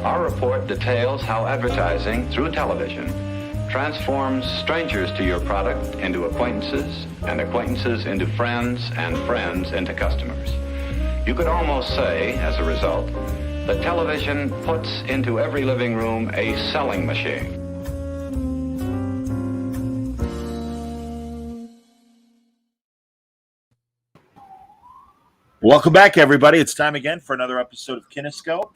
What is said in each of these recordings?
Our report details how advertising through television transforms strangers to your product into acquaintances, and acquaintances into friends, and friends into customers. You could almost say, as a result, that television puts into every living room a selling machine. Welcome back, everybody. It's time again for another episode of Kinescope.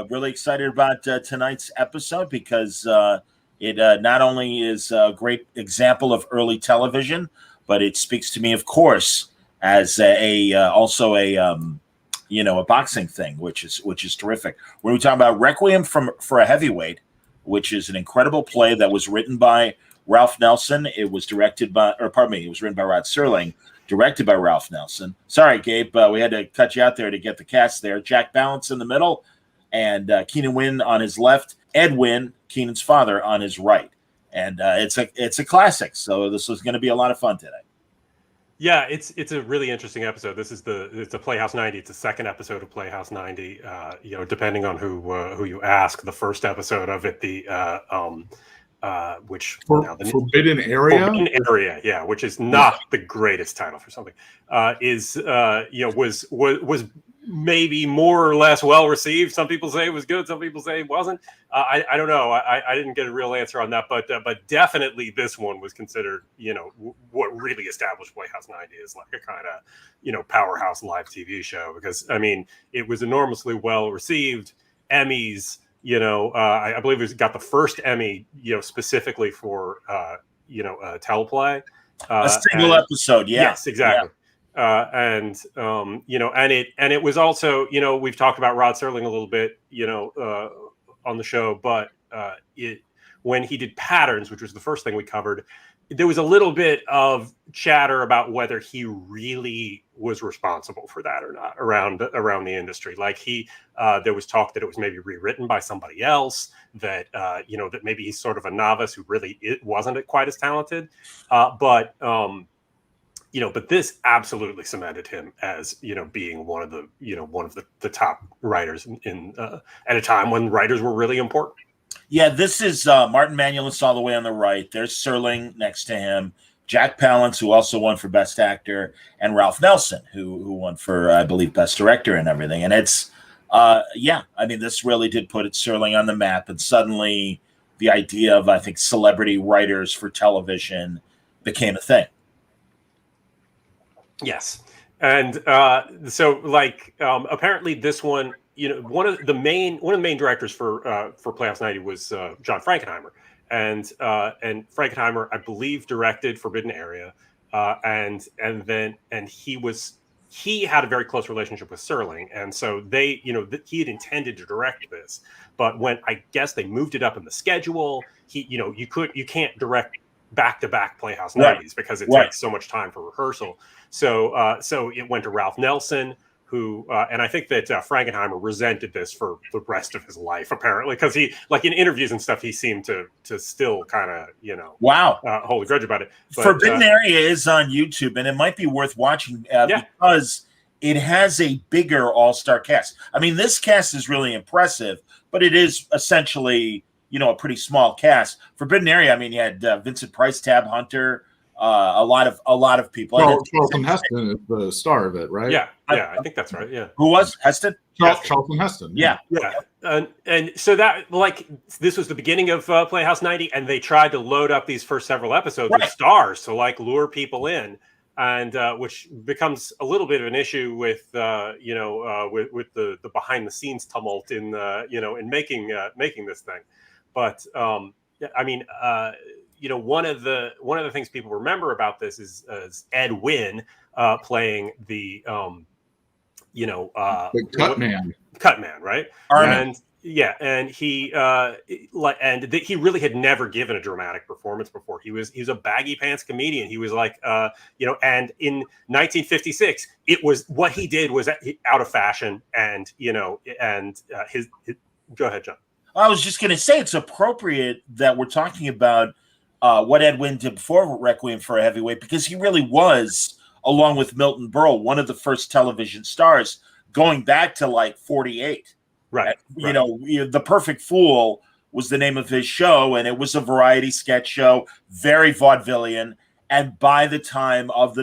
Really excited about tonight's episode because it not only is a great example of early television, but it speaks to me, of course, as also a boxing thing, which is terrific. We're talking about Requiem for a Heavyweight, which is an incredible play that was written by Ralph Nelson. It was it was written by Rod Serling. Directed by Ralph Nelson. Sorry, Gabe, we had to cut you out there to get the cast there. Jack Palance in the middle, and Keenan Wynn on his left. Ed Wynn, Keenan's father, on his right. And it's a classic. So this was going to be a lot of fun today. Yeah, it's a really interesting episode. It's a Playhouse 90. It's the second episode of Playhouse 90. Depending on who you ask, the first episode of it, Forbidden Area. Forbidden Area, yeah, which is not the greatest title for something. Was maybe more or less well received. Some people say it was good. Some people say it wasn't. I don't know. I didn't get a real answer on that, but definitely this one was considered, what really established Playhouse 90 as like a kind of, powerhouse live TV show, because I mean it was enormously well received. Emmys. I believe it got the first Emmy, specifically for, teleplay. A single episode, yeah. Yes, exactly. Yeah. And it was also, we've talked about Rod Serling a little bit, on the show, but when he did Patterns, which was the first thing we covered, there was a little bit of chatter about whether he really was responsible for that or not around the industry. Like there was talk that it was maybe rewritten by somebody else, that that maybe he's sort of a novice who really wasn't quite as talented. But this absolutely cemented him as being one of the top writers in at a time when writers were really important. Yeah, this is Martin Manulis all the way on the right. There's Serling next to him, Jack Palance, who also won for Best Actor, and Ralph Nelson, who won for, I believe, Best Director and everything. And it's, this really did put Serling on the map. And suddenly the idea of, I think, celebrity writers for television became a thing. Yes. And apparently this one, one of the main directors for Playhouse 90 was John Frankenheimer, and Frankenheimer, I believe, directed Forbidden Area, and he had a very close relationship with Serling, and so he had intended to direct this, but when I guess they moved it up in the schedule, you can't direct back-to-back Playhouse 90s because it takes so much time for rehearsal. So it went to Ralph Nelson, who and I think that Frankenheimer resented this for the rest of his life, apparently, because he, like in interviews and stuff, he seemed to still kind of hold a grudge about it. But, Forbidden Area is on YouTube, and it might be worth watching because it has a bigger all-star cast. I mean, this cast is really impressive, but it is essentially a pretty small cast. Forbidden Area, I mean, you had Vincent Price, Tab Hunter. A lot of people. Charlton Heston is the star of it, right? Yeah, I think that's right. Yeah, who was Heston? Charlton Heston. Yeah. And so that this was the beginning of Playhouse 90, and they tried to load up these first several episodes with stars to lure people in, and which becomes a little bit of an issue with with the behind the scenes tumult in in making this thing, but one of the things people remember about this is Ed Wynn playing the cut man, right? Armin. And he he really had never given a dramatic performance before. He was a baggy pants comedian. He was like and in 1956 it was what he did was out of fashion, and his go ahead, John. I was just going to say it's appropriate that we're talking about what Ed Wynn did before Requiem for a Heavyweight, because he really was, along with Milton Berle, one of the first television stars going back to like 48. Right. You know, The Perfect Fool was the name of his show, and it was a variety sketch show, very vaudevillian. And by the time of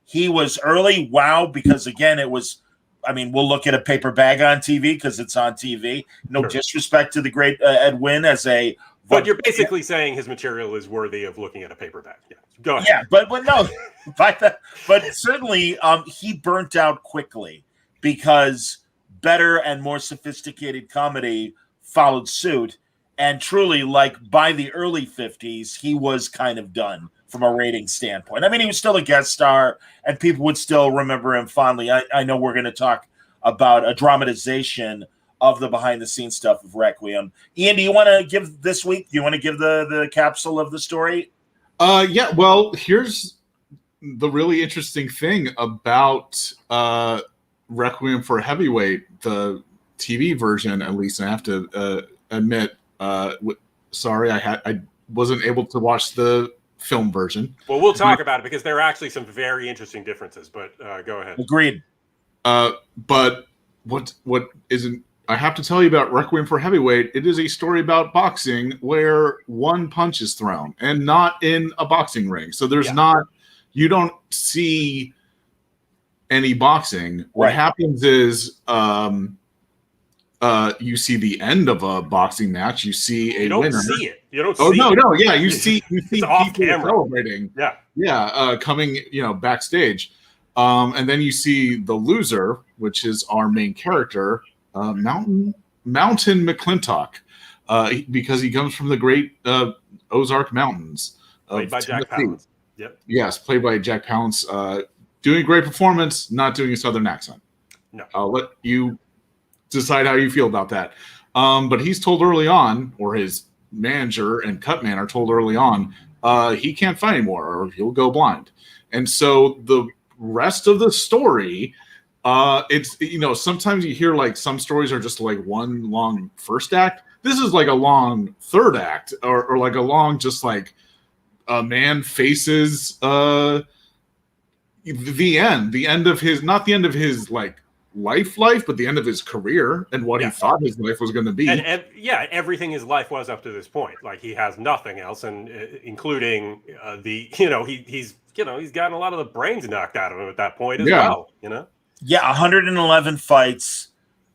he was early. Wow, because again, it was. I mean, we'll look at a paper bag on TV because it's on TV. No disrespect to the great Ed Wynn as a. But you're basically saying his material is worthy of looking at a paper bag. Yeah, go ahead. Yeah, but no, but certainly he burnt out quickly because better and more sophisticated comedy followed suit. And truly, like by the early 50s, he was kind of done from a rating standpoint. I mean, he was still a guest star, and people would still remember him fondly. I know we're going to talk about a dramatization of the behind-the-scenes stuff of Requiem. Ian, do you want to give this week? Do you want to give the capsule of the story? Yeah. Well, here's the really interesting thing about Requiem for a Heavyweight, the TV version, at least. And I have to admit, sorry, I wasn't able to watch the film version. Well, we'll talk about it because there are actually some very interesting differences, but go ahead. Agreed. But what isn't, I have to tell you about Requiem for Heavyweight, it is a story about boxing where one punch is thrown and not in a boxing ring. So there's you don't see any boxing. What happens is you see the end of a boxing match. You see a winner. You don't see it. You don't see it. No. Yeah, you see people celebrating. Yeah. Coming, backstage. And then you see the loser, which is our main character, Mountain McClintock, because he comes from the great Ozark Mountains. Played by Jack Palance. Yep. Yes, played by Jack Palance. Doing a great performance, not doing a Southern accent. No. I'll let you decide how you feel about that. But he's told early on, or his manager and cut man are told early on, he can't fight anymore or he'll go blind. And so the rest of the story, it's, sometimes you hear like some stories are just like one long first act. This is like a long third act or like a long, just like a man faces the end of his, not the end of his like life, but the end of his career and what he thought his life was going to be. And everything his life was up to this point. Like he has nothing else, and including he's gotten a lot of the brains knocked out of him at that point as well. 111 fights.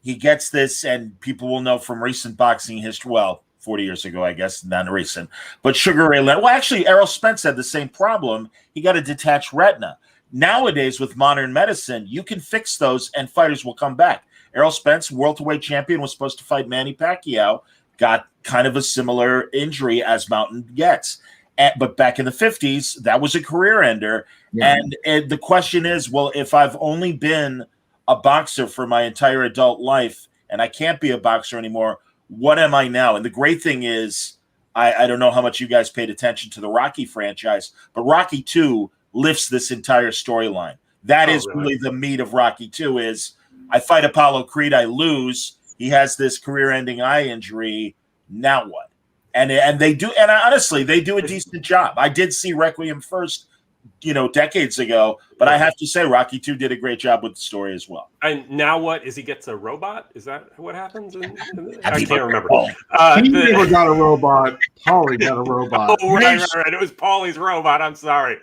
He gets this, and people will know from recent boxing history. Well, 40 years ago, I guess, not recent. But Sugar Ray Leonard. Well, actually, Errol Spence had the same problem. He got a detached retina. Nowadays, with modern medicine, you can fix those and fighters will come back. Errol Spence, welterweight champion, was supposed to fight Manny Pacquiao, got kind of a similar injury as Mountain gets. But back in the 50s, that was a career ender. Yeah. And the question is, well, if I've only been a boxer for my entire adult life and I can't be a boxer anymore, what am I now? And the great thing is, I don't know how much you guys paid attention to the Rocky franchise, but Rocky 2 lifts this entire storyline. That is really the meat of Rocky 2 is I fight Apollo Creed, I lose. He has this career-ending eye injury. Now what? And they do, and honestly, they do a decent job. I did see Requiem first, decades ago, but I have to say Rocky 2 did a great job with the story as well. And now what? Is he gets a robot? Is that what happens? I can't remember. He never got a robot. Paulie got a robot. Oh, right. It was Paulie's robot. I'm sorry.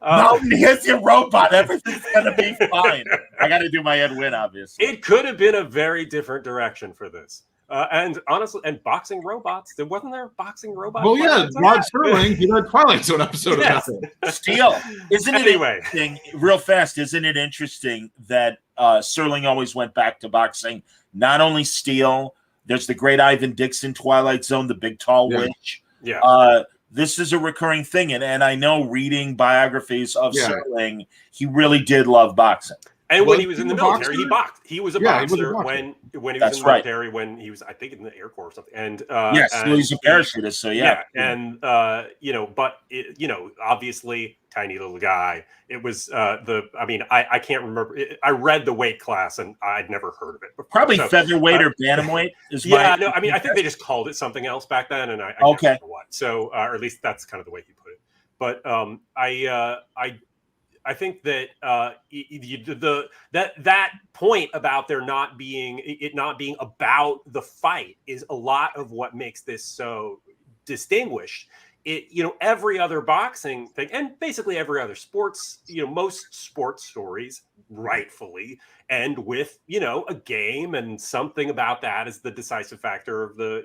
Mountain hits your robot. Everything's going to be fine. I got to do my Ed Wynn, obviously. It could have been a very different direction for this. And honestly, and boxing robots. Wasn't there a boxing robot? Well, yeah, Rod Serling, he had Twilight Zone episode of that. Steel. Isn't it interesting, real fast, isn't it interesting that Serling always went back to boxing? Not only Steel, there's the great Ivan Dixon, Twilight Zone, the big tall witch. Yeah. This is a recurring thing. And I know reading biographies of Serling, he really did love boxing. And when he was in the military, he boxed. He was a boxer when he was in the military, when he was, I think, in the Air Corps or something. And he's a parachutist, so and obviously, tiny little guy. It was I can't remember. I read the weight class, and I'd never heard of it. Before. Probably featherweight or bantamweight is. I think they just called it something else back then, and I can't remember what. So, or at least that's kind of the way he put it. But I think that that point about there not being about the fight is a lot of what makes this so distinguished. Every other boxing thing, and basically every other sports, most sports stories rightfully end with, a game, and something about that is the decisive factor of the,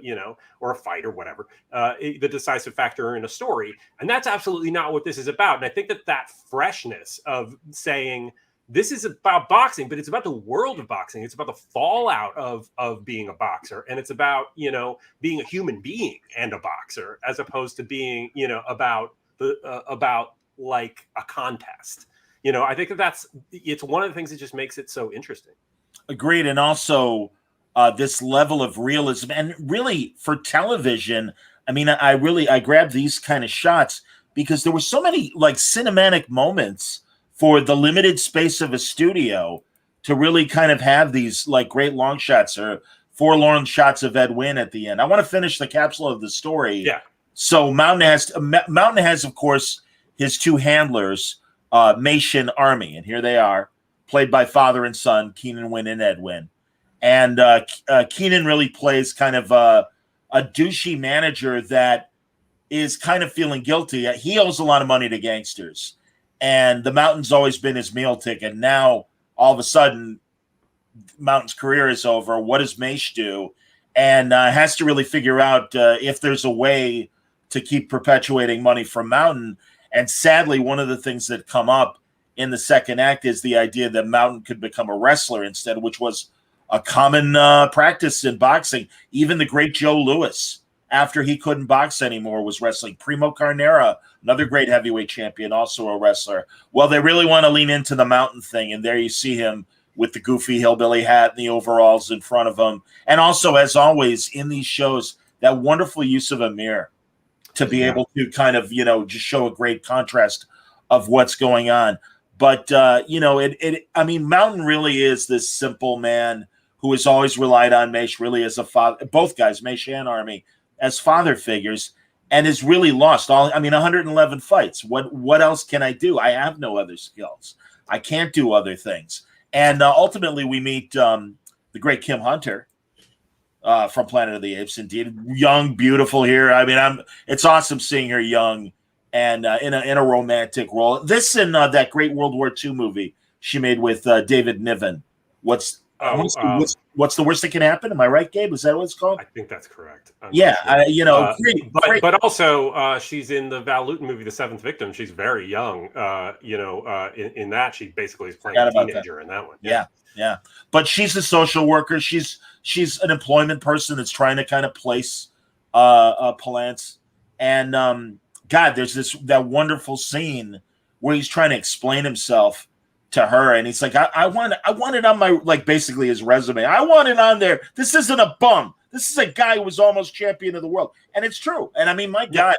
or a fight or whatever, the decisive factor in a story. And that's absolutely not what this is about. And I think that freshness of saying, this is about boxing, but it's about the world of boxing. It's about the fallout of being a boxer. And it's about, being a human being and a boxer, as opposed to being, about like a contest. I think it's one of the things that just makes it so interesting. Agreed. And also this level of realism, and really for television, I mean, I grabbed these kind of shots because there were so many like cinematic moments for the limited space of a studio to really kind of have these like great long shots or forlorn shots of Ed Wynn at the end. I want to finish the capsule of the story. Yeah. So Mountain has, of course, his two handlers, Meish and Army, and here they are, played by father and son, Keenan Wynn and Ed Wynn. And Keenan really plays kind of a douchey manager that is kind of feeling guilty. He owes a lot of money to gangsters. And the Mountain's always been his meal ticket. Now, all of a sudden, Mountain's career is over. What does Meish do? And has to really figure out if there's a way to keep perpetuating money from Mountain. And sadly, one of the things that come up in the second act is the idea that Mountain could become a wrestler instead, which was a common practice in boxing. Even the great Joe Louis, after he couldn't box anymore, was wrestling. Primo Carnera, another great heavyweight champion, also a wrestler. Well, they really want to lean into the Mountain thing, and there you see him with the goofy hillbilly hat and the overalls in front of him. And also, as always, in these shows, that wonderful use of a mirror to be able to kind of, just show a great contrast of what's going on. But, Mountain really is this simple man who has always relied on Meish really as a father, both guys, Meish and Army, as father figures, and is really lost 111 fights. What else can I do? I have no other skills. I can't do other things. And ultimately we meet the great Kim Hunter from Planet of the Apes. Indeed, young, beautiful here. It's awesome seeing her young and in a romantic role. This and that great World War II movie she made with David Niven. What's the worst that can happen? Am I right, Gabe? Is that what it's called? I think that's correct. Great. But also, she's in the Val Lewton movie, The Seventh Victim. She's very young. In that, she basically is playing a teenager in that one. Yeah. But she's a social worker. She's an employment person that's trying to kind of place Palance. And there's that wonderful scene where he's trying to explain himself to her, and he's like, I want it on my, like, basically his resume. I want it on there. This isn't a bum. This is a guy who was almost champion of the world. And it's true. And my God,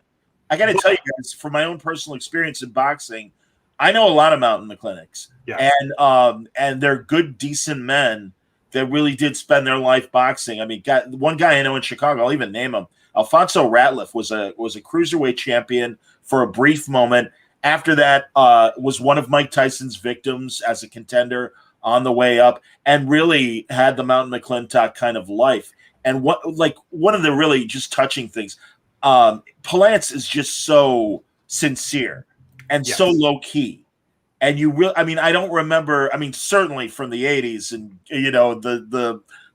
I got to tell you guys, from my own personal experience in boxing, I know a lot of Mountain McClintock's. Yeah. And they're good, decent men that really did spend their life boxing. One guy I know in Chicago, I'll even name him, Alfonso Ratliff, was a cruiserweight champion for a brief moment. After that, was one of Mike Tyson's victims as a contender on the way up, and really had the Mountain McClintock kind of life. And one of the really just touching things, Palance is just so sincere and so low key. And you really, I don't remember. Certainly from the '80s, and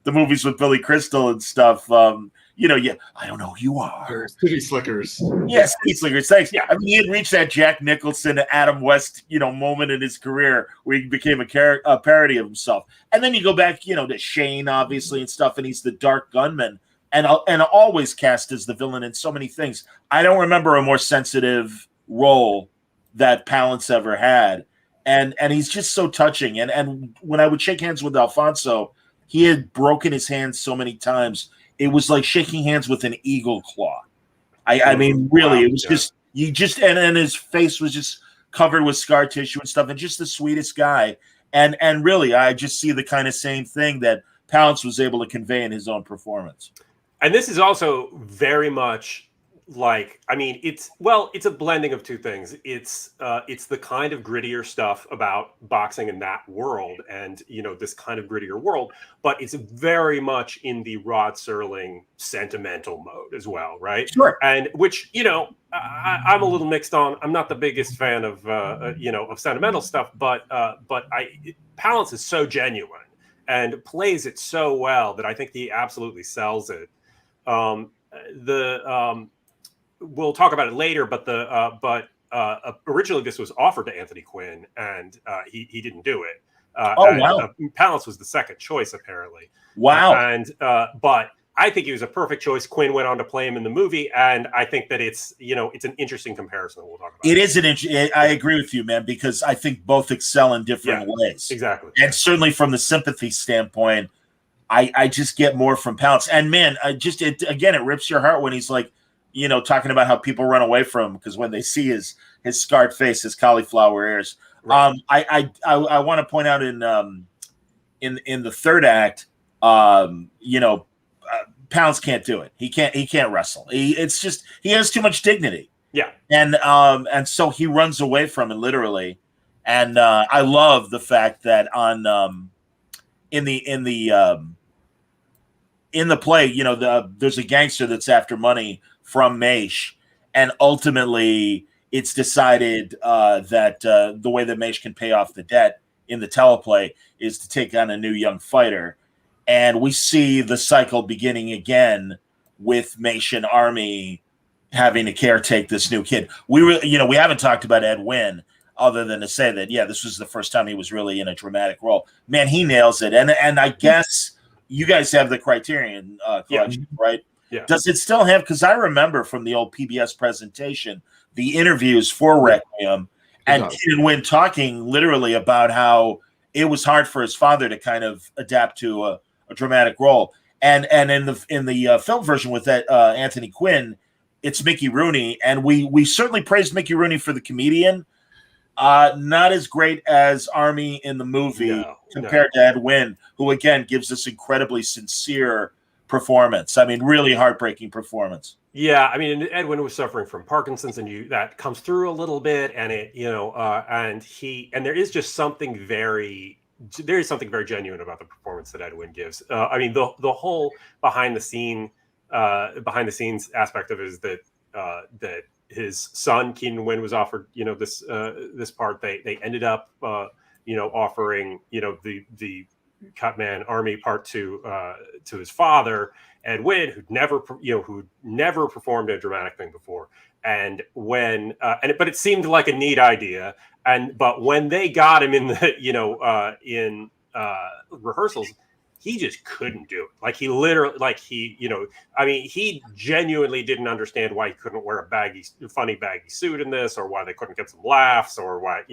the movies with Billy Crystal and stuff. I don't know who you are. City Slickers. Yes, City Slickers. Thanks. Yeah. He had reached that Jack Nicholson, Adam West, moment in his career where he became a parody of himself. And then you go back, to Shane, obviously, and stuff, and he's the dark gunman, and always cast as the villain in so many things. I don't remember a more sensitive role that Palance ever had, and he's just so touching. And when I would shake hands with Alfonso, he had broken his hand so many times. It was like shaking hands with an eagle claw. Really, wow, it was just and his face was just covered with scar tissue and stuff, and just the sweetest guy. And really, I just see the kind of same thing that Palance was able to convey in his own performance. And this is also very much like, I mean, it's a blending of two things. It's the kind of grittier stuff about boxing in that world, and this kind of grittier world, but it's very much in the Rod Serling sentimental mode as well, right? Sure. And which I'm a little mixed on. I'm not the biggest fan of of sentimental stuff, but Palance is so genuine and plays it so well that I think he absolutely sells it. We'll talk about it later, but originally this was offered to Anthony Quinn, and he didn't do it. Wow! Palance was the second choice, apparently. Wow! But I think he was a perfect choice. Quinn went on to play him in the movie, and I think that it's an interesting comparison that we'll talk about. It is I agree with you, man, because I think both excel in different ways. Exactly. And certainly from the sympathy standpoint, I just get more from Palance. And man, it rips your heart when he's like, talking about how people run away from him because when they see his scarred face, his cauliflower ears. Right. I want to point out in the third act, Palance can't do it. He can't wrestle. He has too much dignity. Yeah. And so he runs away from it literally. And I love the fact that in the play, there's a gangster that's after money from Maish, and ultimately it's decided that the way that Maish can pay off the debt in the teleplay is to take on a new young fighter. And we see the cycle beginning again with Maish and Army having to caretake this new kid. We haven't talked about Ed Wynn other than to say that, this was the first time he was really in a dramatic role. Man, he nails it. And I guess you guys have the Criterion collection, right? Yeah. Does it still have, because I remember from the old PBS presentation, the interviews for Requiem and Keenan Wynn talking literally about how it was hard for his father to kind of adapt to a dramatic role. And in the film version with that Anthony Quinn, it's Mickey Rooney, and we certainly praised Mickey Rooney for the comedian. Not as great as Army in the movie compared to Ed Wynn, who again gives this incredibly sincere performance. I mean, really heartbreaking performance. Yeah, I mean, Ed Wynn was suffering from Parkinson's, and that comes through a little bit, and there is just something very genuine about the performance that Ed Wynn gives. I mean, the whole behind the scenes aspect of it is that his son Keenan Wynn was offered this part. They ended up offering the Cutman Army part to his father, Ed Wynn, who'd never performed a dramatic thing before. And but it seemed like a neat idea. But when they got him in the in rehearsals, he just couldn't do it. Like he literally, he genuinely didn't understand why he couldn't wear a funny baggy suit in this, or why they couldn't get some laughs, or why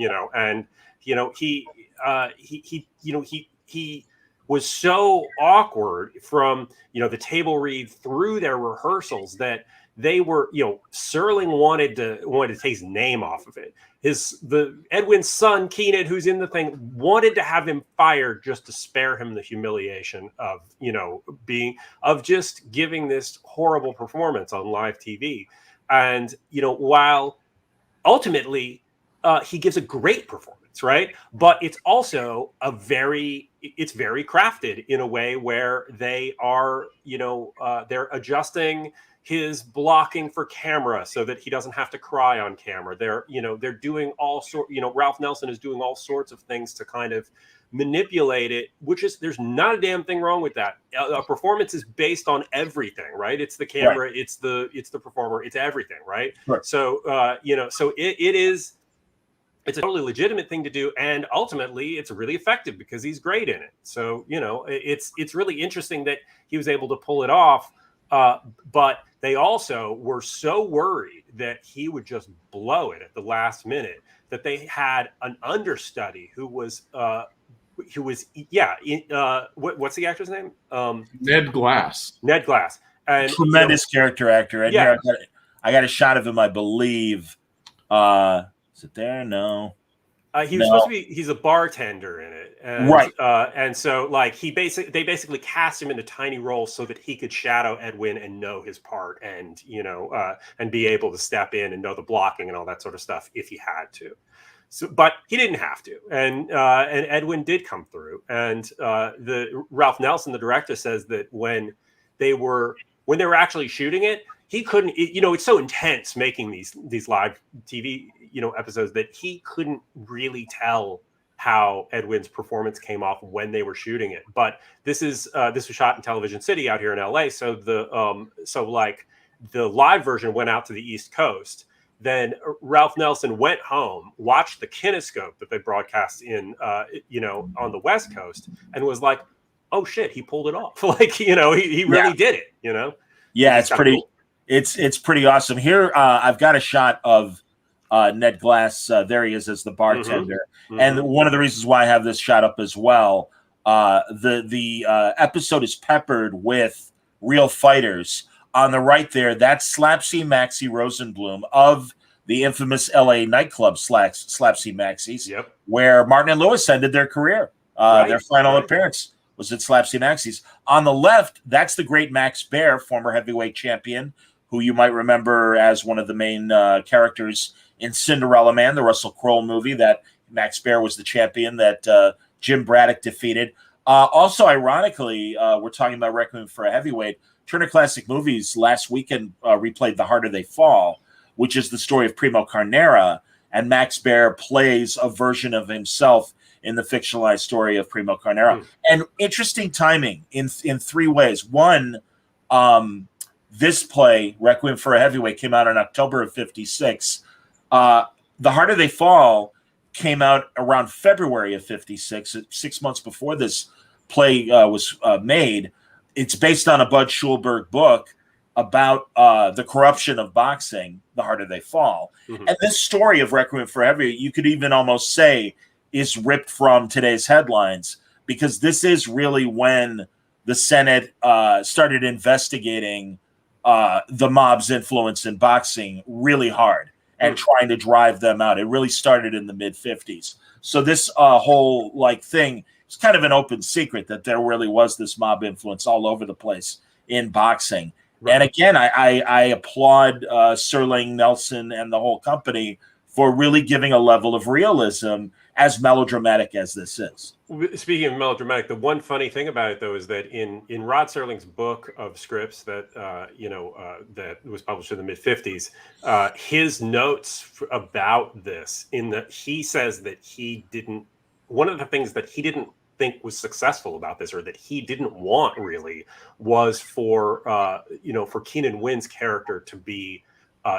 he was so awkward from the table read through their rehearsals that they were Serling wanted to take his name off of it. The Edwin's son Keenan, who's in the thing, wanted to have him fired just to spare him the humiliation of just giving this horrible performance on live TV. And while ultimately he gives a great performance, right? But it's also very crafted in a way where they are, they're adjusting his blocking for camera so that he doesn't have to cry on camera. They're doing all Ralph Nelson is doing all sorts of things to kind of manipulate it, there's not a damn thing wrong with that. A performance is based on everything, right? It's the camera, right. It's the performer, it's everything, right? Right. So, it's a totally legitimate thing to do, and ultimately it's really effective because he's great in it. So it's really interesting that he was able to pull it off, but they also were so worried that he would just blow it at the last minute that they had an understudy who was what's the actor's name? Ned Glass. And tremendous character actor. And yeah, I got a shot of him, I believe. Is it there? No. He was supposed to be. He's a bartender in it, and Right. And so like they basically cast him into tiny roles so that he could shadow Ed Wynn and know his part, and and be able to step in and know the blocking and all that sort of stuff if he had to. So, but he didn't have to, and Ed Wynn did come through, and the Ralph Nelson, the director, says that when they were actually shooting it, he couldn't. It's so intense making these live TV episodes that he couldn't really tell how Ed Wynn's performance came off when they were shooting it. But this was shot in Television City out here in LA, so the live version went out to the East Coast. Then Ralph Nelson went home, watched the Kinescope that they broadcast in on the West Coast, and was like, "Oh shit, he pulled it off!" Like he really did it. Yeah, it's pretty. Cool. It's pretty awesome. Here, I've got a shot of Ned Glass. There he is as the bartender. Mm-hmm. And one of the reasons why I have this shot up as well, the episode is peppered with real fighters. On the right there, that's Slapsy Maxie Rosenblum of the infamous LA nightclub Slapsy Maxie's, yep, where Martin and Lewis ended their career. Their final appearance was at Slapsy Maxie's. On the left, that's the great Max Baer, former heavyweight champion, who you might remember as one of the main characters in Cinderella Man, the Russell Crowe movie that Max Baer was the champion that Jim Braddock defeated. Also, ironically, we're talking about Requiem for a Heavyweight. Turner Classic Movies last weekend replayed The Harder They Fall, which is the story of Primo Carnera, and Max Baer plays a version of himself in the fictionalized story of Primo Carnera. And interesting timing in three ways. One, this play, Requiem for a Heavyweight, came out in October of 56. The Harder They Fall came out around February of 56, 6 months before this play was made. It's based on a Bud Schulberg book about the corruption of boxing, The Harder They Fall. Mm-hmm. And this story of Requiem for a Heavyweight, you could even almost say, is ripped from today's headlines, because this is really when the Senate started investigating the mob's influence in boxing really hard and trying to drive them out. It really started in the mid-50s. So this whole thing, it's kind of an open secret that there really was this mob influence all over the place in boxing. Right. And again, I applaud Serling, Nelson, and the whole company for really giving a level of realism as melodramatic as this is. Speaking of melodramatic, the one funny thing about it, though, is that in Rod Serling's book of scripts that that was published in the mid-50s, his notes about this, he says that one of the things that he didn't think was successful about this, or that he didn't want really, was for Keenan Wynn's character to be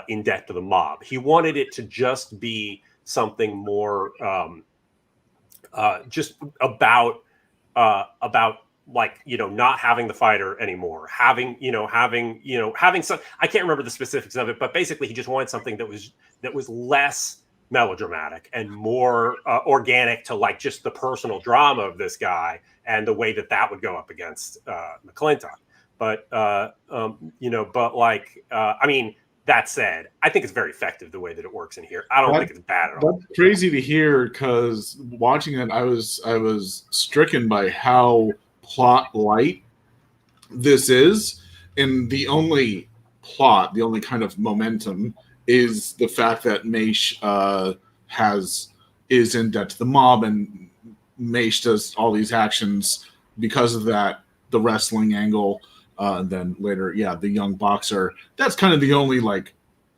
in debt to the mob. He wanted it to just be something more just about not having the fighter anymore, having some, I can't remember the specifics of it, but basically he just wanted something that was less melodramatic and more organic to just the personal drama of this guy and the way that would go up against McClintock. But that said, I think it's very effective the way that it works in here. I don't think it's bad at all. That's crazy to hear, because watching it, I was stricken by how plot light this is, and the only kind of momentum is the fact that Maish is in debt to the mob, and Maish does all these actions because of that, the wrestling angle. And then later, the young boxer. That's kind of the only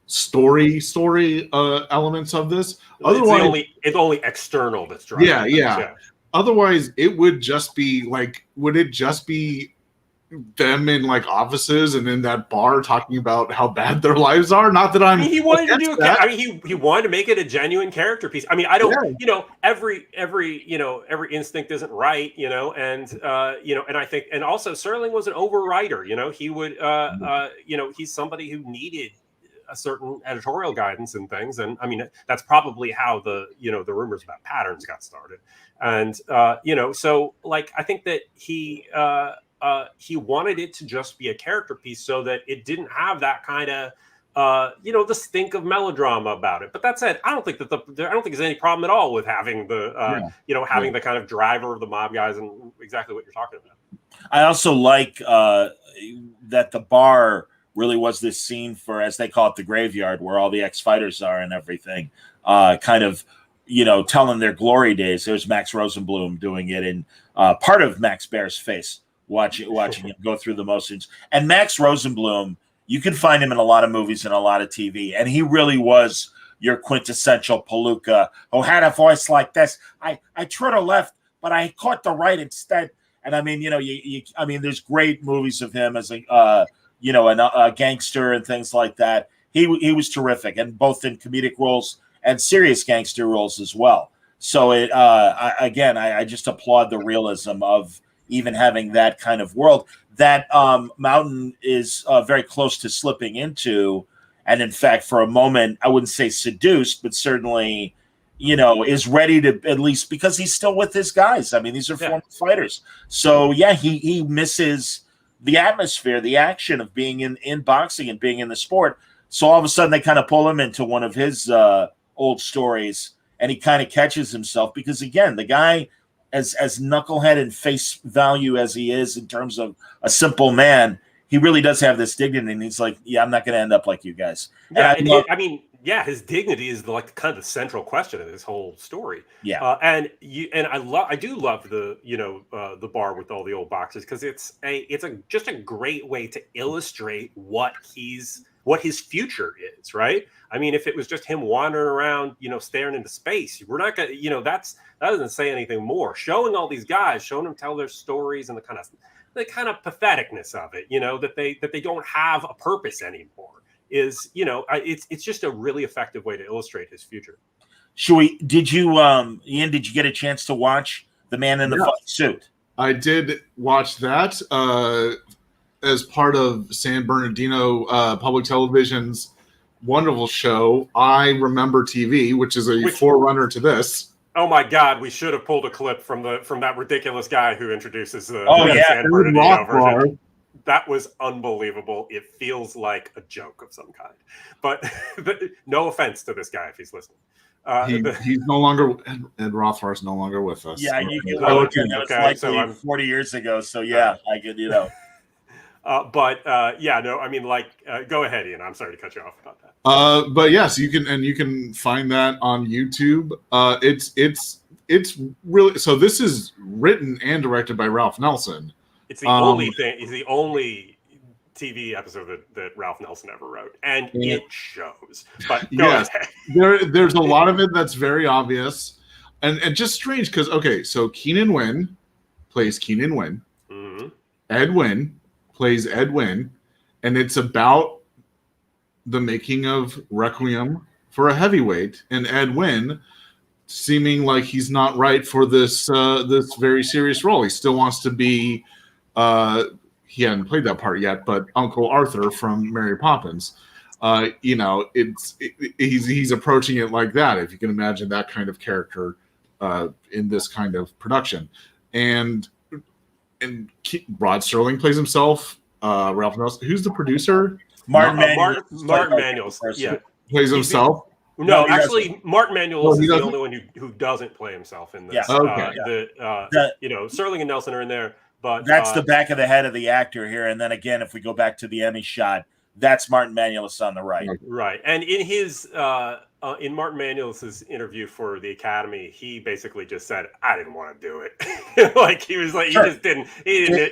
story elements of this. Otherwise, it's only external that's driving. Yeah. Otherwise, it would just be would it just be them in offices and in that bar talking about how bad their lives are? Not that he wanted to do that. He wanted to make it a genuine character piece. I don't, every instinct isn't right, and I think, and also Serling was an overwriter, he would, he's somebody who needed a certain editorial guidance and things. And that's probably how the rumors about patterns got started. And, so I think that he wanted it to just be a character piece so that it didn't have that kind of the stink of melodrama about it. But that said, I don't think there's any problem at all with having the kind of driver of the mob guys and exactly what you're talking about. I also like that the bar really was this scene for, as they call it, the graveyard, where all the ex-fighters are and everything, kind of, telling their glory days. There's Max Rosenblum doing it in part of Max Baer's face, watching him go through the motions. And Max Rosenblum, you can find him in a lot of movies and a lot of TV, and he really was your quintessential Palooka, who had a voice like this. I tried to left, but I caught the right instead. And I mean, there's great movies of him as a gangster and things like that. He was terrific, and both in comedic roles and serious gangster roles as well. So I just applaud the realism of even having that kind of world that Mountain is very close to slipping into. And in fact, for a moment, I wouldn't say seduced, but certainly, is ready to, at least because he's still with his guys. I mean, these are former fighters. So yeah, he misses the atmosphere, the action of being in boxing and being in the sport. So all of a sudden they kind of pull him into one of his old stories, and he kind of catches himself because, again, the guy, as knucklehead and face value as he is in terms of a simple man, he really does have this dignity, and he's like, yeah, I'm not going to end up like you guys. Yeah, his dignity is kind of the central question of this whole story. Yeah, I do love the the bar with all the old boxes, because it's just a great way to illustrate what his future is, right? I mean, if it was just him wandering around, staring into space, we're not gonna, that doesn't say anything more. Showing all these guys, showing them tell their stories, and the kind of patheticness of it, that they don't have a purpose anymore, is, it's just a really effective way to illustrate his future. Ian, did you get a chance to watch The Man in the Fucking Suit? I did watch that as part of San Bernardino Public Television's wonderful show, I Remember TV, which is a forerunner to this. Oh my God, we should have pulled a clip from that ridiculous guy who introduces the San Bernardino version. That was unbelievable. It feels like a joke of some kind. But no offense to this guy if he's listening. He's no longer, Ed Rothvar's no longer with us. Yeah, you can look at it. It's likely 40 years ago. So yeah, I could, go ahead, Ian. I'm sorry to cut you off about that. But yes, you can find that on YouTube. It's really, so this is written and directed by Ralph Nelson. It's the only thing. It's the only TV episode that Ralph Nelson ever wrote, and it shows. But yes, there's a lot of it that's very obvious, and just strange because so Keenan Wynn plays Keenan Wynn. Mm-hmm. Ed Wynn plays Ed Wynn, and it's about the making of Requiem for a heavyweight, and Ed Wynn seeming like he's not right for this very serious role. He still wants to be. He hadn't played that part yet, but Uncle Arthur from Mary Poppins. He's approaching it like that. If you can imagine that kind of character in this kind of production, and Rod Serling plays himself. Ralph Nelson, who's the producer? Martin Manuels. Yeah, plays himself. No, actually, Martin Manuels is the only one who doesn't play himself in this. Serling and Nelson are in there, but that's the back of the head of the actor here. And then again, if we go back to the Emmy shot, that's Martin Manuels on the right. Right, and in his in Martin Manuels' interview for the Academy, he basically just said, "I didn't want to do it." He was like, he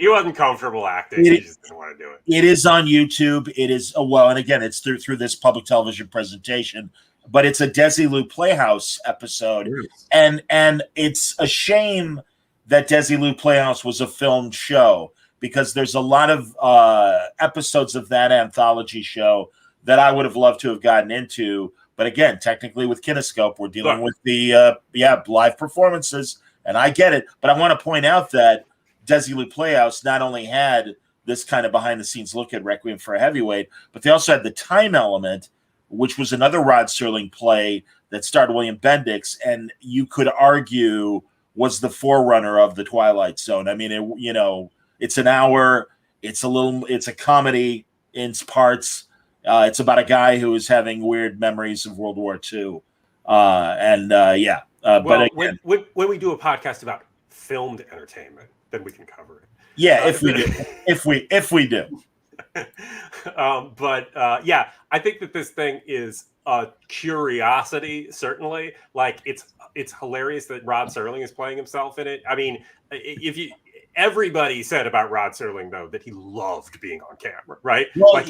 wasn't comfortable acting. He just didn't want to do it. It is on YouTube. It is and again, it's through this public television presentation. But it's a Desilu Playhouse episode, and it's a shame that Desilu Playhouse was a filmed show, because there's a lot of episodes of that anthology show that I would have loved to have gotten into. But again, technically with Kinescope, we're dealing with the live performances, and I get it. But I want to point out that Desilu Playhouse not only had this kind of behind-the-scenes look at Requiem for a Heavyweight, but they also had the time element, which was another Rod Serling play that starred William Bendix, and you could argue was the forerunner of The Twilight Zone. I mean, it's an hour, it's a comedy in parts, It's about a guy who is having weird memories of World War II. Yeah. But again, when we do a podcast about filmed entertainment, then we can cover it. Yeah, if we do. Yeah, I think that this thing is a curiosity. Certainly, like it's hilarious that Rod Serling is playing himself in it. I mean, everybody said about Rod Serling though that he loved being on camera, right? Well, like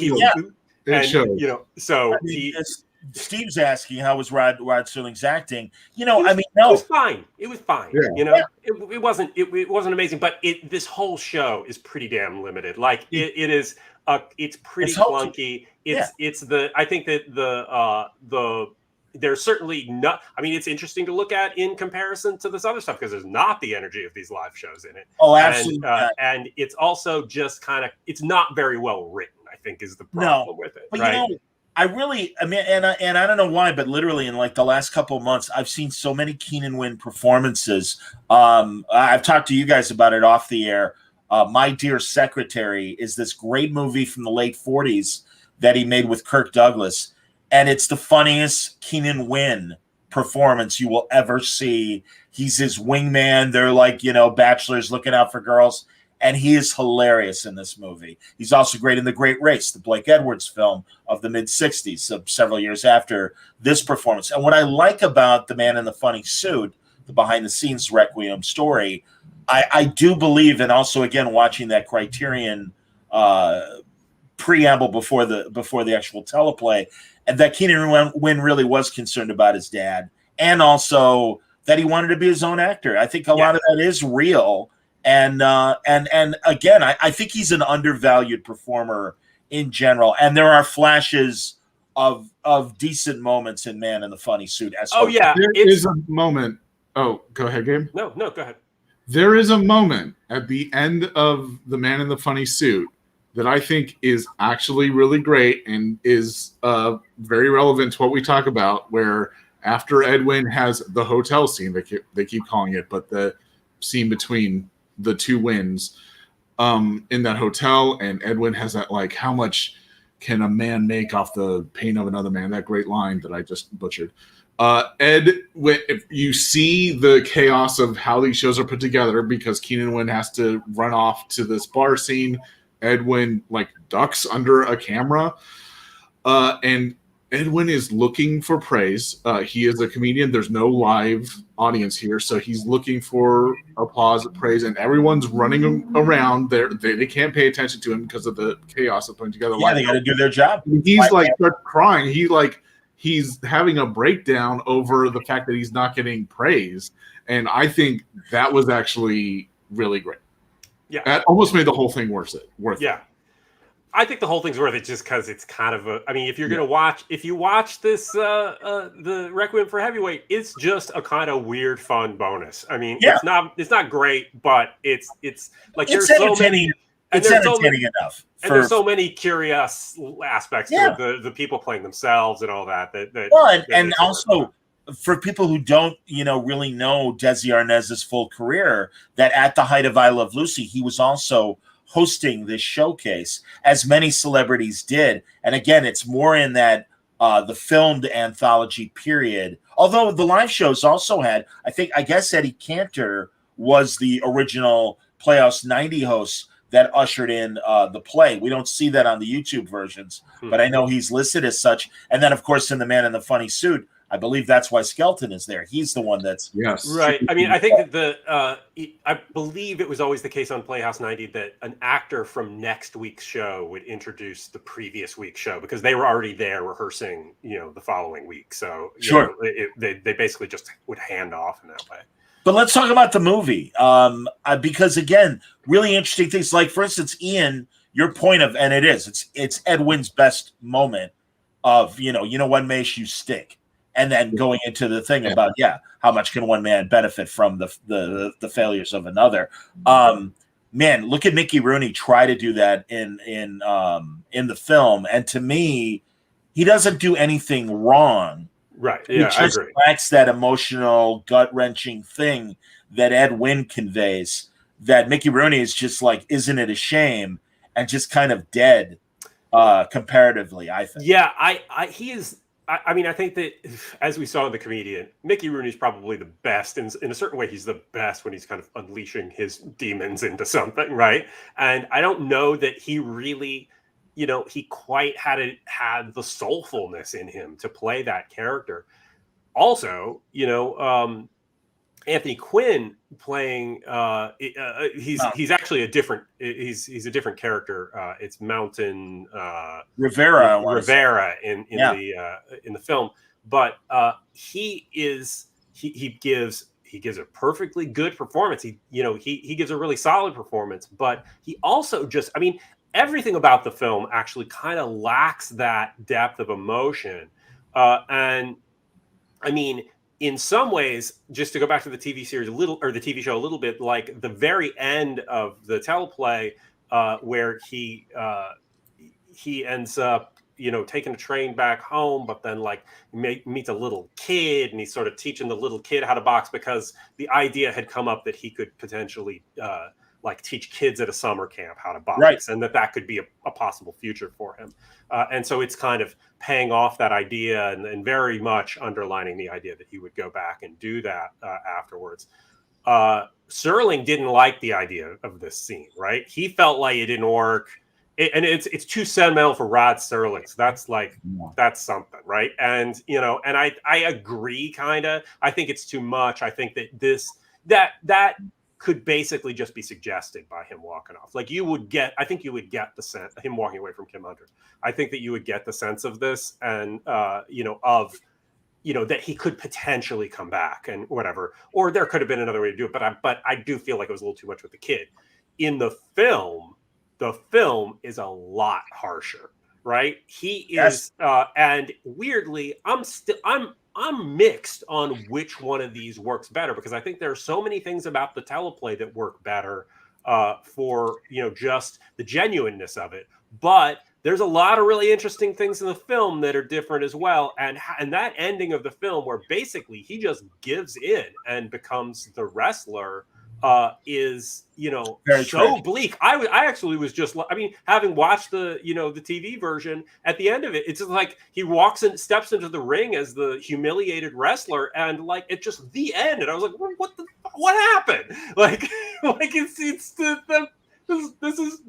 Steve's asking how was Rod Serling's acting. No, it was fine. It was fine. Yeah. It wasn't amazing, but this whole show is pretty damn limited. Like it is. It's pretty clunky. I think that there's certainly not. I mean, it's interesting to look at in comparison to this other stuff because there's not the energy of these live shows in it. Oh, absolutely. And it's also just it's not very well written, I think, is the problem with it. But right? I mean, and I don't know why, but literally in like the last couple of months, I've seen so many Keenan Wynn performances. I've talked to you guys about it off the air. My Dear Secretary is this great movie from the late 40s that he made with Kirk Douglas. And it's the funniest Keenan Wynn performance you will ever see. He's his wingman. They're like, bachelors looking out for girls. And he is hilarious in this movie. He's also great in The Great Race, the Blake Edwards film of the mid-'60s, so several years after this performance. And what I like about The Man in the Funny Suit, the behind-the-scenes Requiem story, I do believe, and also, again, watching that Criterion preamble before the actual teleplay, and that Keenan Wynn really was concerned about his dad, and also that he wanted to be his own actor. I think a lot of that is real. And again, I think he's an undervalued performer in general. And there are flashes of decent moments in Man in the Funny Suit. There is a moment. Oh, go ahead, Gabe. No, go ahead. There is a moment at the end of The Man in the Funny Suit that I think is actually really great and is very relevant to what we talk about, where after Edwin has the hotel scene, they keep calling it, but the scene between the two Wynns in that hotel, and Edwin has that, like, how much can a man make off the pain of another man? That great line that I just butchered. If you see the chaos of how these shows are put together, because Keenan Wynn has to run off to this bar scene, Edwin ducks under a camera, and Edwin is looking for praise. He is a comedian. There's no live audience here, so he's looking for applause, praise, and everyone's running around. They can't pay attention to him because of the chaos of putting together. Yeah, they got to do their job. He's starts crying. He's having a breakdown over the fact that he's not getting praise, and I think that was actually really great. Yeah, that almost made the whole thing worth it. I think the whole thing's worth it just because it's kind of if you're going to if you watch this, the Requiem for Heavyweight, it's just a kind of weird, fun bonus. I mean, it's not great, but it's like it's entertaining. Entertaining enough. And there's so many curious aspects to the people playing themselves and all that. And also for people who don't, really know Desi Arnaz's full career, that at the height of I Love Lucy, he was also hosting this showcase, as many celebrities did. And again, it's more in that the filmed anthology period. Although the live shows also had, I guess Eddie Cantor was the original Playhouse 90 host that ushered in the play. We don't see that on the YouTube versions, but I know he's listed as such. And then, of course, in The Man in the Funny Suit, I believe that's why Skelton is there. He's the one that's right. I mean, I think that I believe it was always the case on Playhouse 90 that an actor from next week's show would introduce the previous week's show because they were already there rehearsing, the following week. So they basically just would hand off in that way. But let's talk about the movie because, again, really interesting things. Like, for instance, Ian, your point of, and it's Edwin's best moment of, one makes you stick. And then going into the thing about, how much can one man benefit from the failures of another? Man, look at Mickey Rooney try to do that in the film. And to me, he doesn't do anything wrong. Right. Yeah, he just lacks that emotional, gut-wrenching thing that Ed Wynn conveys, that Mickey Rooney is just like, isn't it a shame? And just kind of dead. comparatively, I think. Yeah, he is. I mean, I think that as we saw in The Comedian, Mickey Rooney's probably the best. In a certain way, he's the best when he's kind of unleashing his demons into something, right? And I don't know that he really, he quite had the soulfulness in him to play that character. Also, Anthony Quinn playing he's actually a different he's a different character. It's Mountain Rivera in the film, but he gives a perfectly good performance. He gives a really solid performance, but he also everything about the film actually kind of lacks that depth of emotion, and I mean, in some ways, just to go back to the TV series the TV show a little bit, like the very end of the teleplay, where he ends up, taking a train back home, but then meets a little kid, and he's sort of teaching the little kid how to box because the idea had come up that he could potentially teach kids at a summer camp how to box, right, and that could be a possible future for him. And so it's kind of paying off that idea and very much underlining the idea that he would go back and do that afterwards. Serling didn't like the idea of this scene, right? He felt like it didn't work. And it's too sentimental for Rod Serling. So that's something, right? And, and I agree, kind of. I think it's too much. I think that could basically just be suggested by him walking off. I think you would get the sense him walking away from Kim Hunter. I think that you would get the sense of this and, that he could potentially come back and whatever, or there could have been another way to do it. But I do feel like it was a little too much with the kid. In the film is a lot harsher, right? He is, and weirdly, I'm mixed on which one of these works better, because I think there are so many things about the teleplay that work better for just the genuineness of it. But there's a lot of really interesting things in the film that are different as well. And that ending of the film where basically he just gives in and becomes the wrestler is very so tragic. Bleak. I actually was just, having watched the the TV version, at the end of it, it's just like he steps into the ring as the humiliated wrestler, and it's just the end. And I was like, what happened? This is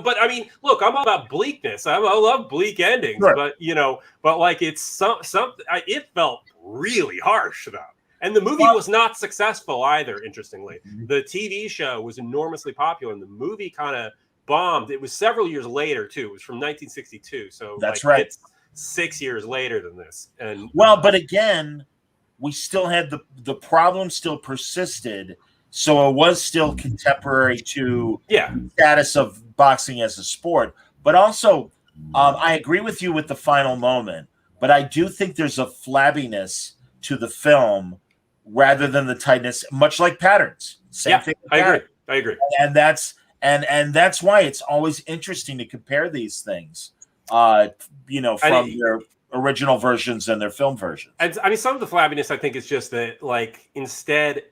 but I mean, look, I'm all about bleakness. I love bleak endings, sure. But it's something. It felt really harsh though. And the movie was not successful either, interestingly. The TV show was enormously popular, and the movie kind of bombed. It was several years later, too. It was from 1962. So that's right. It's 6 years later than this. And but again, we still had the problem still persisted. So it was still contemporary to the status of boxing as a sport. But also, I agree with you with the final moment. But I do think there's a flabbiness to the film rather than the tightness, much like Patterns. Same thing. I agree. And that's why it's always interesting to compare these things, from their original versions and their film versions. And I mean, some of the flabbiness, I think, is just that, instead,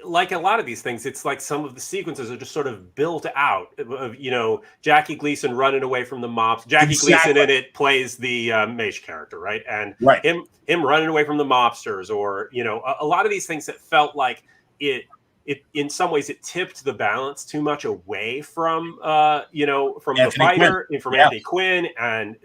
like a lot of these things, it's like some of the sequences are just sort of built out of, Jackie Gleason running away from the mobs. Jackie Gleason in it plays the Maish character, right? And him running away from the mobsters, or, a lot of these things that felt like it in some ways it tipped the balance too much away from, from Anthony the fighter, Quinn. From Anthony Quinn, and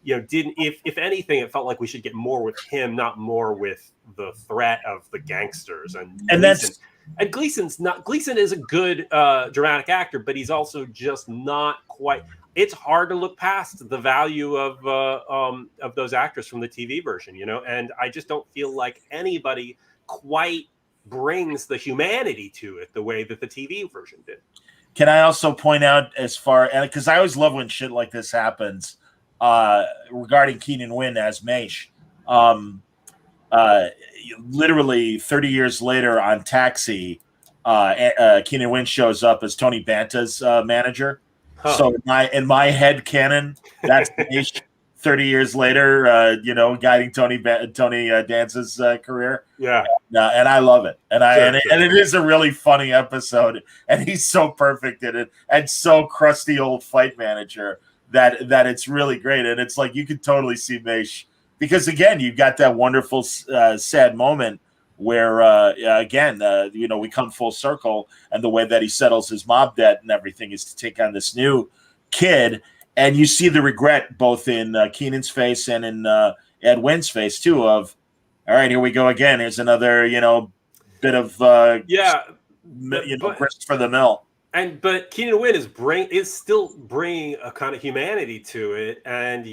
if anything, it felt like we should get more with him, not more with the threat of the gangsters. And Gleason is a good dramatic actor, but he's also just not quite. It's hard to look past the value of those actors from the TV version, and I just don't feel like anybody quite brings the humanity to it the way that the TV version did. Can I also point out, because I always love when shit like this happens, regarding Keenan Wynn as Maish, literally 30 years later on Taxi, Keenan Wynn shows up as Tony Banta's manager. Huh. So in my head canon, that's Maish 30 years later, guiding Tony Danza's career. Yeah. And I love it. And it is a really funny episode, and he's so perfect in it and so crusty old fight manager. that it's really great. And it's like you could totally see Maish, because again, you've got that wonderful sad moment where again, we come full circle, and the way that he settles his mob debt and everything is to take on this new kid, and you see the regret both in Keenan's face and in Ed Wynn's face too. Of all right, here we go again. Here's another bit of grist for the mill. But Keenan Wynn is still bringing a kind of humanity to it, and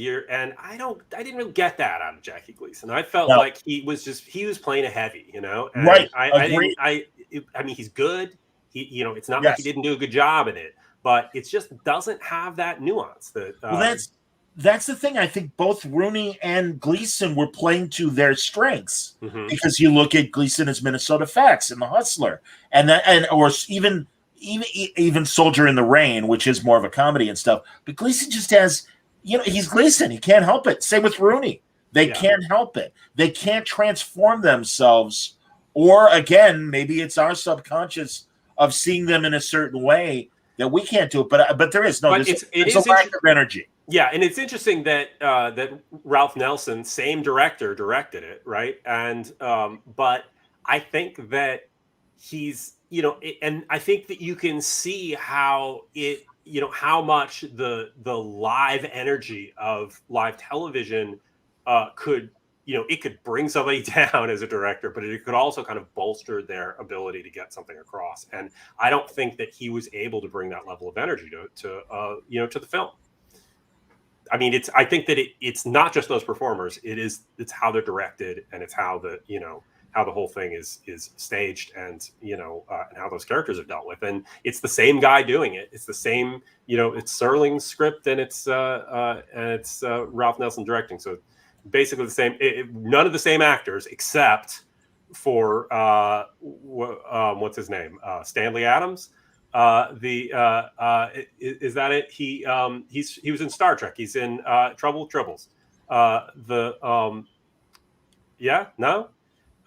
I didn't really get that out of Jackie Gleason. I felt like he was playing a heavy, and right. I mean, he's good. It's not like he didn't do a good job in it, but it just doesn't have that nuance that. That's the thing. I think both Rooney and Gleason were playing to their strengths, because you look at Gleason as Minnesota Facts and The Hustler, or even Soldier in the Rain, which is more of a comedy and stuff. But Gleason just has, he's Gleason. He can't help it. Same with Rooney. They can't help it. They can't transform themselves. Or again, maybe it's our subconscious of seeing them in a certain way that we can't do it. But there is there's a lack of energy. Yeah, and it's interesting that that Ralph Nelson, same director, directed it, right? And but I think that he's and I think that you can see how it, how much the live energy of live television could, it could bring somebody down as a director, but it could also kind of bolster their ability to get something across. And I don't think that he was able to bring that level of energy to the film. I mean, I think that it's not just those performers. It's how they're directed, and it's how how the whole thing is staged, and and how those characters are dealt with. And it's the same guy doing it. It's the same, it's Serling's script, and it's Ralph Nelson directing. So basically the same. None of the same actors except for what's his name, Stanley Adams. Is that it? He was in Star Trek. He's in Trouble with Tribbles. No.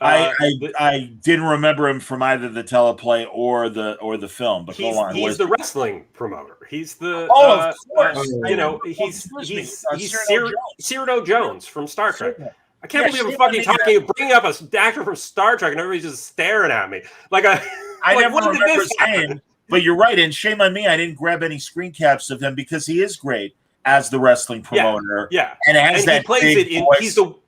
I didn't remember him from either the teleplay or the film. But go on. He's the wrestling promoter. He's the of course. He's Cyrano Jones from Star Trek. I can't believe I'm fucking bringing up an actor from Star Trek and everybody's just staring at me I never remember his name. But you're right, and shame on me, I didn't grab any screen caps of him, because he is great as the wrestling promoter. Yeah. And he plays it in voice.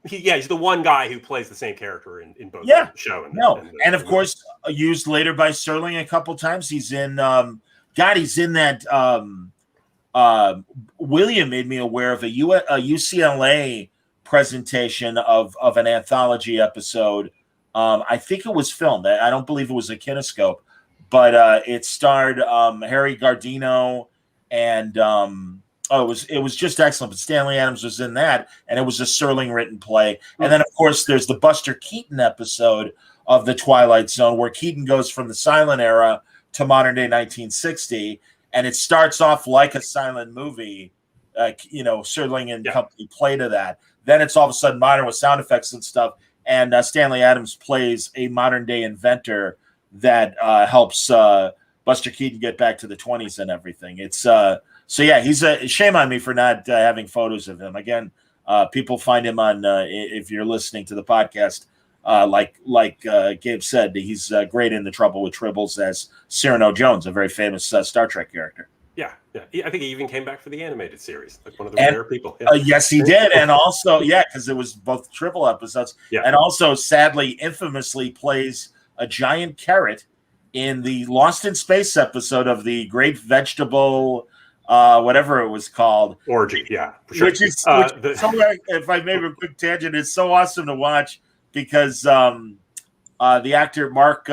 He's the one guy who plays the same character in both the show and of course used later by Serling a couple times. He's in he's in that William made me aware of a UCLA presentation of an anthology episode. I think it was filmed. I don't believe it was a Kinescope. But it starred Harry Gardino, and it was just excellent. But Stanley Adams was in that, and it was a Serling written play. And then, of course, there's the Buster Keaton episode of The Twilight Zone, where Keaton goes from the silent era to modern day 1960, and it starts off like a silent movie. Serling and company play to that. Then it's all of a sudden modern with sound effects and stuff, and Stanley Adams plays a modern day inventor that helps Buster Keaton get back to the 20s and everything. It's he's a shame on me for not having photos of him. Again, people find him on if you're listening to the podcast, like Gabe said, he's great in The Trouble with Tribbles as Cyrano Jones, a very famous Star Trek character. Yeah. I think he even came back for the animated series, like one of the rare people. Yeah. Yes, he did, and also because it was both Tribble episodes, and also sadly, infamously plays a giant carrot in the Lost in Space episode of the Great Vegetable, whatever it was called. Orgy, yeah, for sure. Which is if I made a quick tangent, it's so awesome to watch, because the actor Mark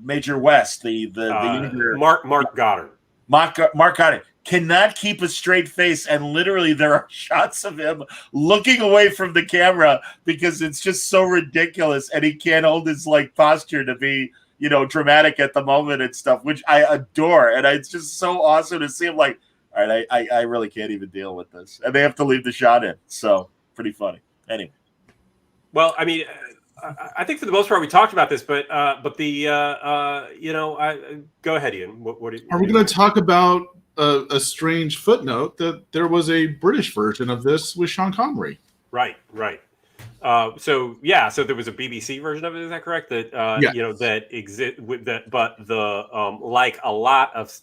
Major West, Mark Goddard. Mark Goddard cannot keep a straight face, and literally there are shots of him looking away from the camera because it's just so ridiculous, and he can't hold his posture to be dramatic at the moment and stuff, which I adore. And it's just so awesome to see him all right, I really can't even deal with this, and they have to leave the shot in. So pretty funny. Anyway, well, I mean, I think for the most part we talked about this, but go ahead, Ian. Are we going to talk about a strange footnote that there was a British version of this with Sean Connery. Right. So there was a BBC version of it. Is that correct? That Yes. that exist with that, but the like a lot of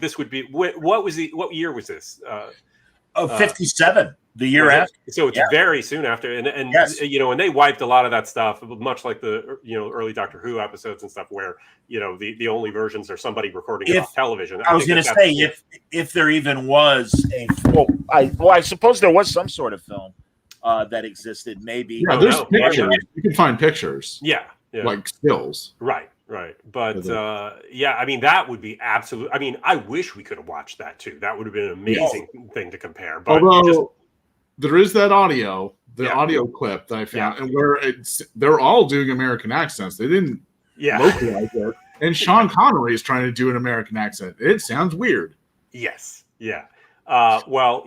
this would be what year was this? 57, the year after. So it's very soon after, and yes. And they wiped a lot of that stuff, much like the early Doctor Who episodes and stuff, where the only versions are somebody recording it on television. I was going to say if there even was a film, I suppose there was some sort of film that existed. Maybe there's pictures. You can find pictures. Yeah, like stills. Right. But I mean, that would be absolute. I mean, I wish we could have watched that too. That would have been an amazing thing to compare. But although there is that audio, audio clip that I found, and where they're all doing American accents. They didn't localize it. And Sean Connery is trying to do an American accent. It sounds weird. Yes. Yeah. Well,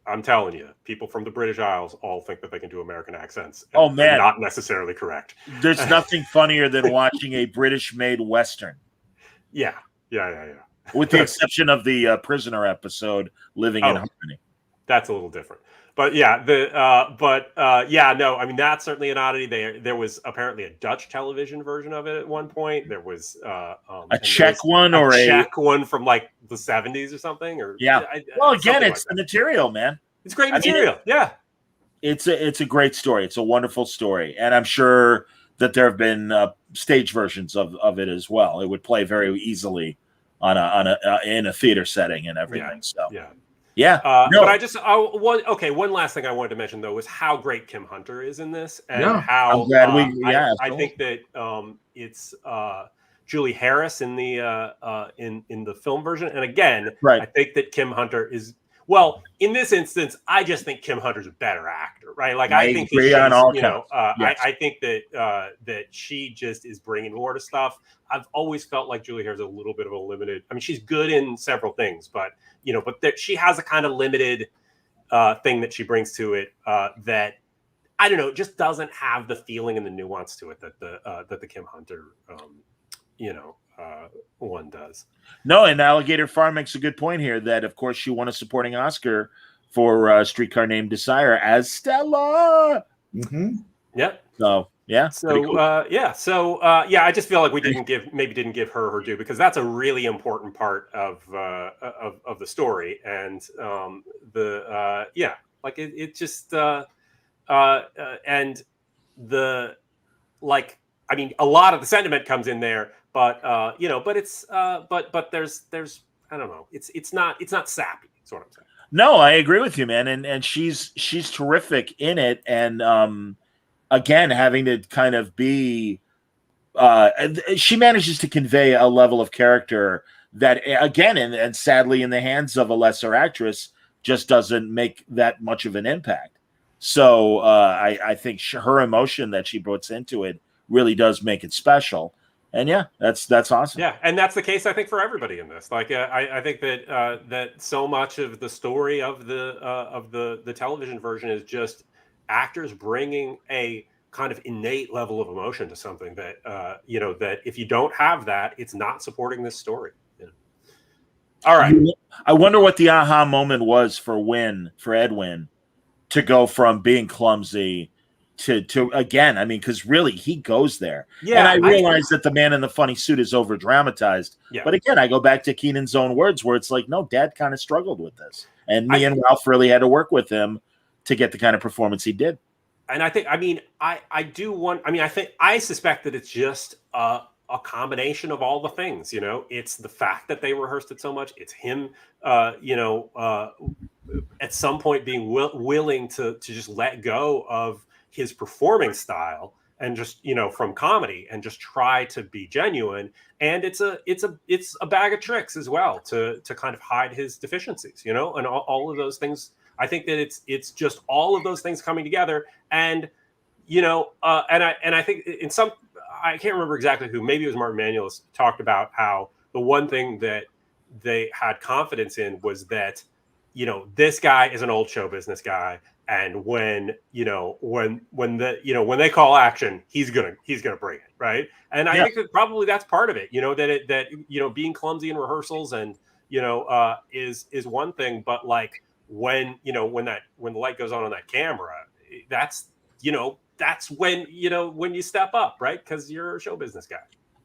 I'm telling you, people from the British Isles all think that they can do American accents. Oh, man. Not necessarily correct. There's nothing funnier than watching a British-made Western. Yeah. With the exception of the Prisoner episode, Living in Harmony. That's a little different. But no, I mean, that's certainly an oddity. There was apparently a Dutch television version of it at one point. There was a Czech one or a Czech one from like the 70s or something. Well, again, it's the material, man. It's great material. It's a great story. It's a wonderful story, and I'm sure that there have been stage versions of it as well. It would play very easily in a theater setting and everything. One last thing I wanted to mention though was how great Kim Hunter is in this, and how I'm glad I think that it's Julie Harris in the film version, and again, I think that Kim Hunter is. Well, in this instance, I just think Kim Hunter's a better actor, right? Like I think I think that she just is bringing more to stuff. I've always felt like Julie Harris is a little bit of a limited. I mean, she's good in several things, but she has a kind of limited thing that she brings to it that I don't know, just doesn't have the feeling and the nuance to it that the Kim Hunter one does. No, and Alligator Farm makes a good point here that, of course, she won a supporting Oscar for Streetcar Named Desire as Stella. Mm-hmm. Yep. So yeah. So cool. I just feel like we didn't give her due, because that's a really important part of the story, and it just and the I mean, a lot of the sentiment comes in there. But there's I don't know. It's not sappy. That's what I'm saying. No, I agree with you, man. And she's terrific in it. And again, having to kind of be, she manages to convey a level of character that, again, and sadly, in the hands of a lesser actress, just doesn't make that much of an impact. So I think her emotion that she puts into it really does make it special. And that's awesome. Yeah, and that's the case, I think, for everybody in this. Like, I think that that so much of the story of the television version is just actors bringing a kind of innate level of emotion to something that that if you don't have that, it's not supporting this story. Yeah. All right. I wonder what the aha moment was for Ed Wynn, to go from being clumsy to again, I mean, because really he goes there. Yeah, and I realize that the man in the funny suit is over dramatized. Yeah. But again, I go back to Keenan's own words where it's like, no, Dad kind of struggled with this. And and Ralph really had to work with him to get the kind of performance he did. And I think, I suspect that it's just a combination of all the things, it's the fact that they rehearsed it so much. It's him, at some point being willing to just let go of his performing style and just from comedy and just try to be genuine. And it's a bag of tricks as well to kind of hide his deficiencies, and all of those things. I think that it's just all of those things coming together, and I think in some, I can't remember exactly who, maybe it was Martin Manulis, talked about how the one thing that they had confidence in was that this guy is an old show business guy, and when they call action, he's gonna bring it, right? And I think that probably that's part of it, that being clumsy in rehearsals and is one thing, but like when the light goes on that camera, that's when you step up, right? Because you're a show business guy.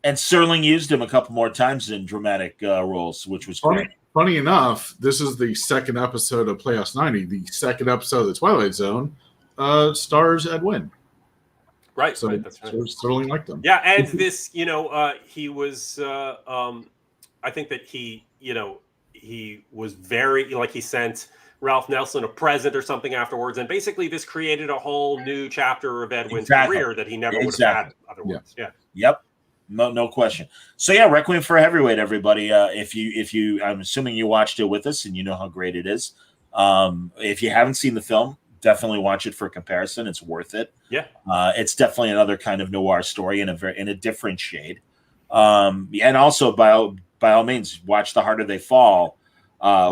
And Serling used him a couple more times in dramatic roles, which was great. Funny enough, this is the second episode of Playhouse 90. The second episode of The Twilight Zone stars Ed Wynn. Right, so right, that's right. Serling liked him. Yeah, and this, he was, I think that he was very, he sent Ralph Nelson a present or something afterwards, and basically this created a whole new chapter of Ed Wynn's career that he never would have had otherwise. Yeah. Yep. No question. So yeah, Requiem for a Heavyweight, everybody. If you, I'm assuming you watched it with us and you know how great it is. If you haven't seen the film, definitely watch it for comparison. It's worth it. Yeah. It's definitely another kind of noir story in a different shade. And also by all means, watch The Harder They Fall,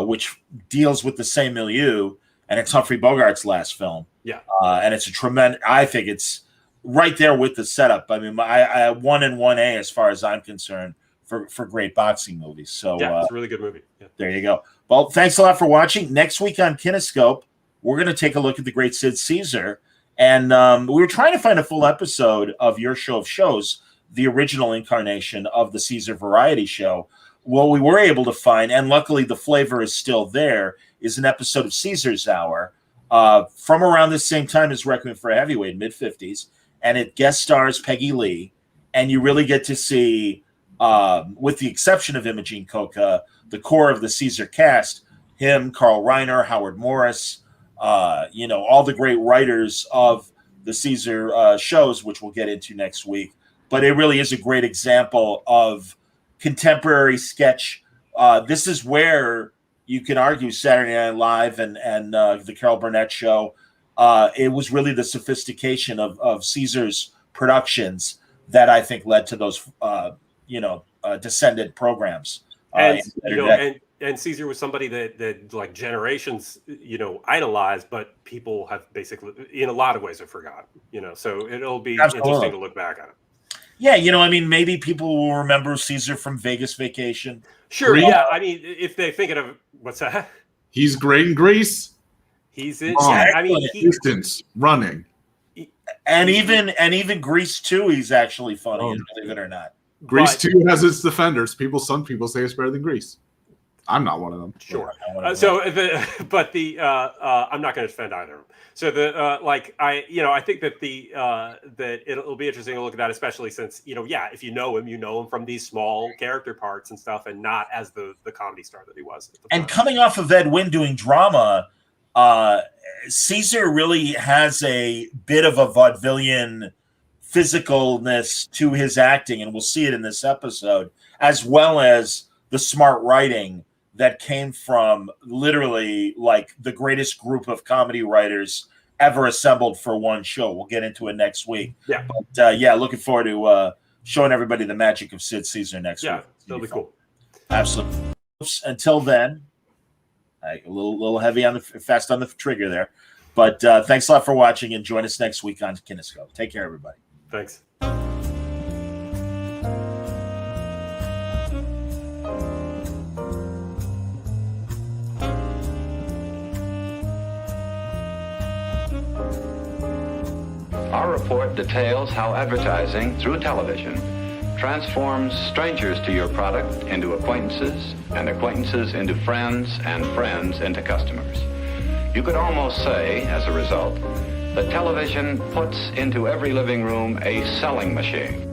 which deals with the same milieu, and it's Humphrey Bogart's last film. Yeah. And it's a tremendous. I think it's right there with the setup. I mean, I 1 and 1A as far as I'm concerned for great boxing movies. So yeah, it's a really good movie. Yeah. There you go. Well, thanks a lot for watching. Next week on Kinescope, we're going to take a look at the great Sid Caesar. And we were trying to find a full episode of Your Show of Shows, the original incarnation of the Caesar variety show. Well, we were able to find, and luckily the flavor is still there, is an episode of Caesar's Hour from around the same time as Requiem for a Heavyweight, mid-50s. And it guest stars Peggy Lee. And you really get to see, with the exception of Imogene Coca, the core of the Caesar cast, him, Carl Reiner, Howard Morris, all the great writers of the Caesar shows, which we'll get into next week. But it really is a great example of contemporary sketch. This is where you can argue Saturday Night Live and the Carol Burnett show. It was really the sophistication of Caesar's productions that I think led to those, descendant programs. And Caesar was somebody that like generations, idolized, but people have basically, in a lot of ways, have forgotten. So it'll be interesting to look back on it. Yeah, maybe people will remember Caesar from Vegas Vacation. Sure, yeah. I mean, if they're thinking of what's that? He's great in Grease. He's in. Distance running, and even Grease 2. He's actually funny, believe it or not. Grease 2 has its defenders. Some people say it's better than Grease. I'm not one of them. Sure. I'm not going to defend either of them. So I think that that it'll be interesting to look at that, especially since if you know him from these small character parts and stuff, and not as the comedy star that he was. And coming off of Ed Wynn doing drama, Caesar really has a bit of a vaudevillian physicalness to his acting, and we'll see it in this episode, as well as the smart writing that came from literally like the greatest group of comedy writers ever assembled for one show. We'll get into it next week. Yeah. But looking forward to showing everybody the magic of Sid Caesar next week. Yeah, that'll be cool. Absolutely. Until then, a little heavy fast on the trigger there. But thanks a lot for watching, and join us next week on Kinescope. Take care, everybody. Thanks. Our report details how advertising through television transforms strangers to your product into acquaintances, and acquaintances into friends, and friends into customers. You could almost say, as a result, that television puts into every living room a selling machine.